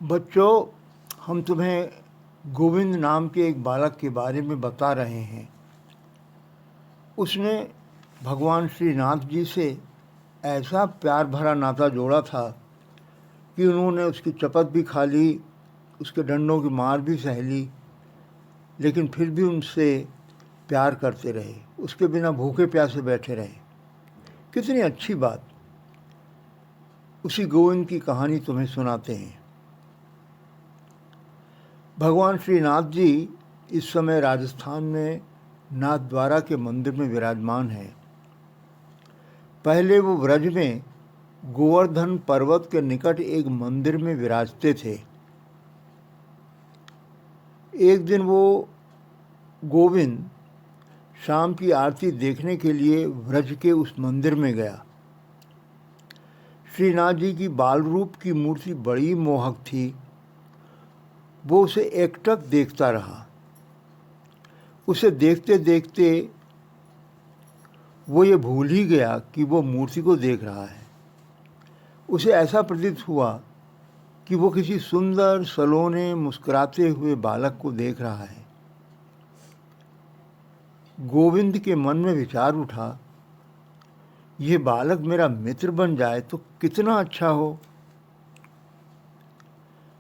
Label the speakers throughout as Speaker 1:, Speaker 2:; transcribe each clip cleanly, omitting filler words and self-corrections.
Speaker 1: बच्चों, हम तुम्हें गोविंद नाम के एक बालक के बारे में बता रहे हैं। उसने भगवान श्री नाथ जी से ऐसा प्यार भरा नाता जोड़ा था कि उन्होंने उसकी चपत भी खा ली, उसके डंडों की मार भी सह ली, लेकिन फिर भी उनसे प्यार करते रहे, उसके बिना भूखे प्यासे बैठे रहे। कितनी अच्छी बात। उसी गोविंद की कहानी तुम्हें सुनाते हैं। भगवान श्री नाथ जी इस समय राजस्थान में नाथद्वारा के मंदिर में विराजमान हैं। पहले वो व्रज में गोवर्धन पर्वत के निकट एक मंदिर में विराजते थे। एक दिन वो गोविंद शाम की आरती देखने के लिए व्रज के उस मंदिर में गया। श्रीनाथ जी की बाल रूप की मूर्ति बड़ी मोहक थी। वो उसे एकटक देखता रहा। उसे देखते देखते वो ये भूल ही गया कि वो मूर्ति को देख रहा है। उसे ऐसा प्रतीत हुआ कि वो किसी सुंदर सलोने मुस्कुराते हुए बालक को देख रहा है। गोविंद के मन में विचार उठा, ये बालक मेरा मित्र बन जाए तो कितना अच्छा हो।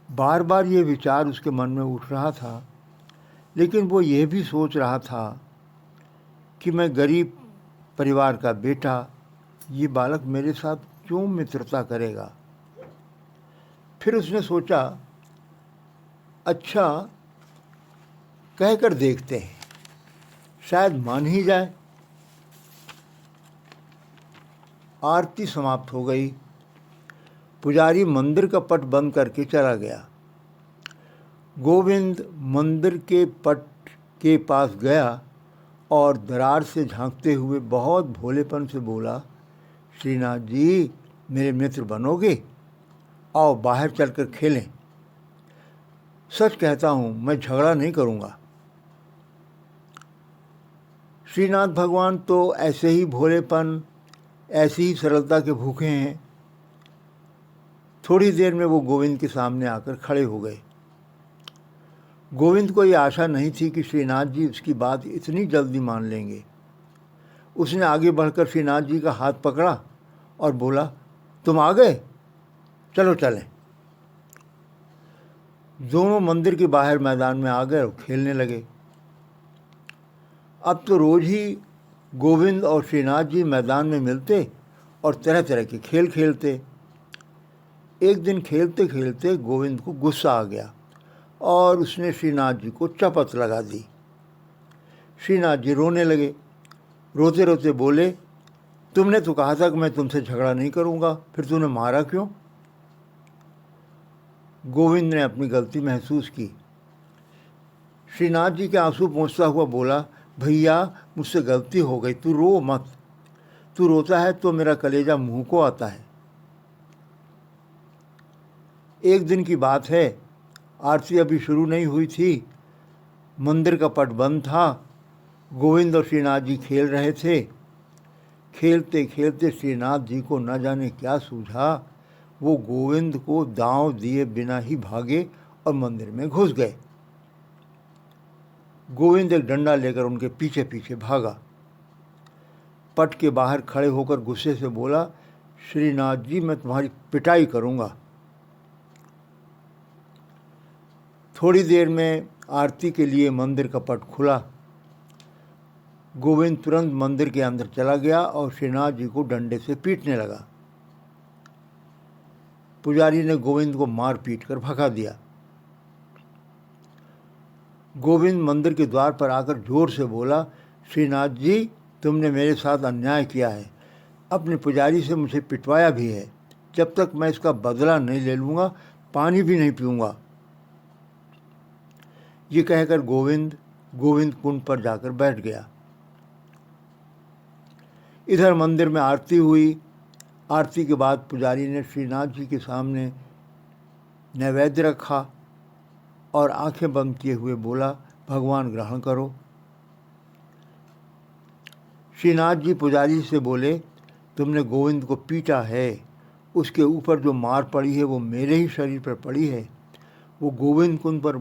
Speaker 1: बार बार ये विचार उसके मन में उठ रहा था, लेकिन वो ये भी सोच रहा था कि मैं गरीब परिवार का बेटा, ये बालक मेरे साथ क्यों मित्रता करेगा। फिर उसने सोचा, अच्छा कहकर देखते हैं, शायद मान ही जाए। आरती समाप्त हो गई। पुजारी मंदिर का पट बंद करके चला गया। गोविंद मंदिर के पट के पास गया और दरार से झांकते हुए बहुत भोलेपन से बोला, श्रीनाथ जी मेरे मित्र बनोगे? आओ बाहर चलकर खेलें। सच कहता हूँ, मैं झगड़ा नहीं करूँगा। श्रीनाथ भगवान तो ऐसे ही भोलेपन, ऐसी ही सरलता के भूखे हैं। थोड़ी देर में वो गोविंद के सामने आकर खड़े हो गए। गोविंद को ये आशा नहीं थी कि श्रीनाथ जी उसकी बात इतनी जल्दी मान लेंगे। उसने आगे बढ़कर श्रीनाथ जी का हाथ पकड़ा और बोला, तुम आ गए, चलो चलें। दोनों मंदिर के बाहर मैदान में आ गए और खेलने लगे। अब तो रोज ही गोविंद और श्रीनाथ जी मैदान में मिलते और तरह तरह के खेल खेलते। एक दिन खेलते खेलते गोविंद को गुस्सा आ गया और उसने श्रीनाथ जी को चपत लगा दी। श्रीनाथ जी रोने लगे। रोते रोते बोले, तुमने तो कहा था कि मैं तुमसे झगड़ा नहीं करूँगा, फिर तूने मारा क्यों? गोविंद ने अपनी गलती महसूस की। श्रीनाथ जी के आंसू पोंछता हुआ बोला, भैया मुझसे गलती हो गई, तू रो मत। तू रोता है तो मेरा कलेजा मुंह को आता है। एक दिन की बात है, आरती अभी शुरू नहीं हुई थी। मंदिर का पट बंद था। गोविंद और श्रीनाथ जी खेल रहे थे। खेलते खेलते श्रीनाथ जी को न जाने क्या सूझा, वो गोविंद को दांव दिए बिना ही भागे और मंदिर में घुस गए। गोविंद एक डंडा लेकर उनके पीछे पीछे भागा। पट के बाहर खड़े होकर गुस्से से बोला, श्रीनाथ जी मैं तुम्हारी पिटाई करूँगा। थोड़ी देर में आरती के लिए मंदिर का पट खुला। गोविंद तुरंत मंदिर के अंदर चला गया और श्रीनाथ जी को डंडे से पीटने लगा। पुजारी ने गोविंद को मार पीट कर भगा दिया। गोविंद मंदिर के द्वार पर आकर जोर से बोला, श्रीनाथ जी तुमने मेरे साथ अन्याय किया है। अपने पुजारी से मुझे पिटवाया भी है। जब तक मैं इसका बदला नहीं ले लूँगा, पानी भी नहीं पीऊँगा। ये कहकर गोविंद कुंड पर जाकर बैठ गया। इधर मंदिर में आरती हुई। आरती के बाद पुजारी ने श्रीनाथ जी के सामने नैवेद्य रखा और आंखें बंद किए हुए बोला, भगवान ग्रहण करो। श्रीनाथ जी पुजारी से बोले, तुमने गोविंद को पीटा है, उसके ऊपर जो मार पड़ी है वो मेरे ही शरीर पर पड़ी है। वो गोविंद कुंड पर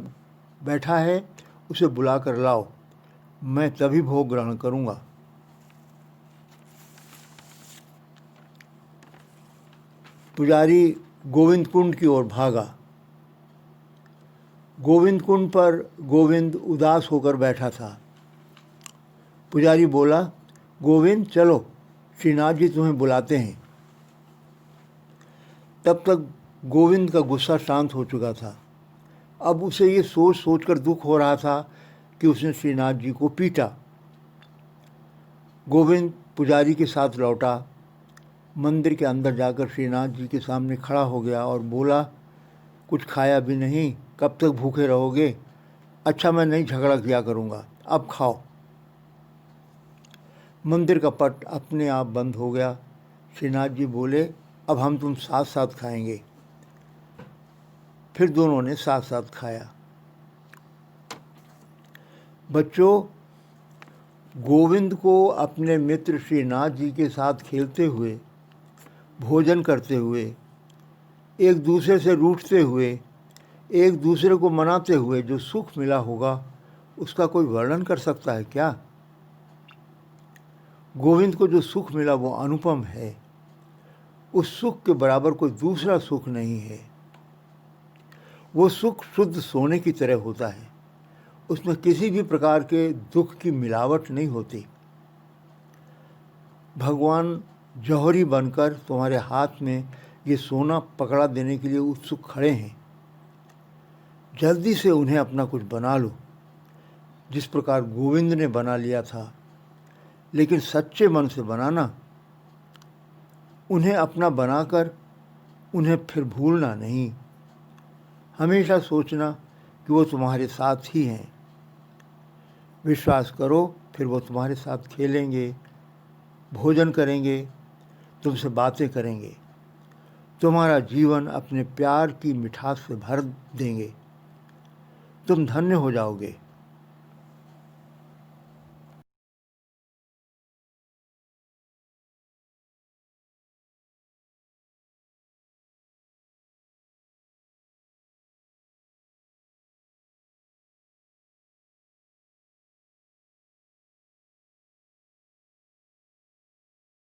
Speaker 1: बैठा है, उसे बुला कर लाओ, मैं तभी भोग ग्रहण करूँगा। पुजारी गोविंद कुंड की ओर भागा। गोविंद कुंड पर गोविंद उदास होकर बैठा था। पुजारी बोला, गोविंद चलो, श्रीनाथ जी तुम्हें बुलाते हैं। तब तक गोविंद का गुस्सा शांत हो चुका था। अब उसे ये सोच सोच कर दुख हो रहा था कि उसने श्रीनाथ जी को पीटा। गोविंद पुजारी के साथ लौटा, मंदिर के अंदर जाकर श्रीनाथ जी के सामने खड़ा हो गया और बोला, कुछ खाया भी नहीं, कब तक भूखे रहोगे? अच्छा, मैं नहीं झगड़ा किया करूँगा, अब खाओ। मंदिर का पट अपने आप बंद हो गया। श्रीनाथ जी बोले, अब हम तुम साथ साथ खाएंगे। फिर दोनों ने साथ साथ खाया। बच्चों, गोविंद को अपने मित्र श्रीनाथ जी के साथ खेलते हुए, भोजन करते हुए, एक दूसरे से रूठते हुए, एक दूसरे को मनाते हुए जो सुख मिला होगा, उसका कोई वर्णन कर सकता है क्या? गोविंद को जो सुख मिला वो अनुपम है। उस सुख के बराबर कोई दूसरा सुख नहीं है। वो सुख शुद्ध सोने की तरह होता है, उसमें किसी भी प्रकार के दुख की मिलावट नहीं होती। भगवान जौहरी बनकर तुम्हारे हाथ में ये सोना पकड़ा देने के लिए उत्सुक खड़े हैं। जल्दी से उन्हें अपना कुछ बना लो, जिस प्रकार गोविंद ने बना लिया था, लेकिन सच्चे मन से बनाना। उन्हें अपना बनाकर उन्हें फिर भूलना नहीं। हमेशा सोचना कि वो तुम्हारे साथ ही हैं। विश्वास करो, फिर वो तुम्हारे साथ खेलेंगे, भोजन करेंगे, तुमसे बातें करेंगे, तुम्हारा जीवन अपने प्यार की मिठास से भर देंगे। तुम धन्य हो जाओगे।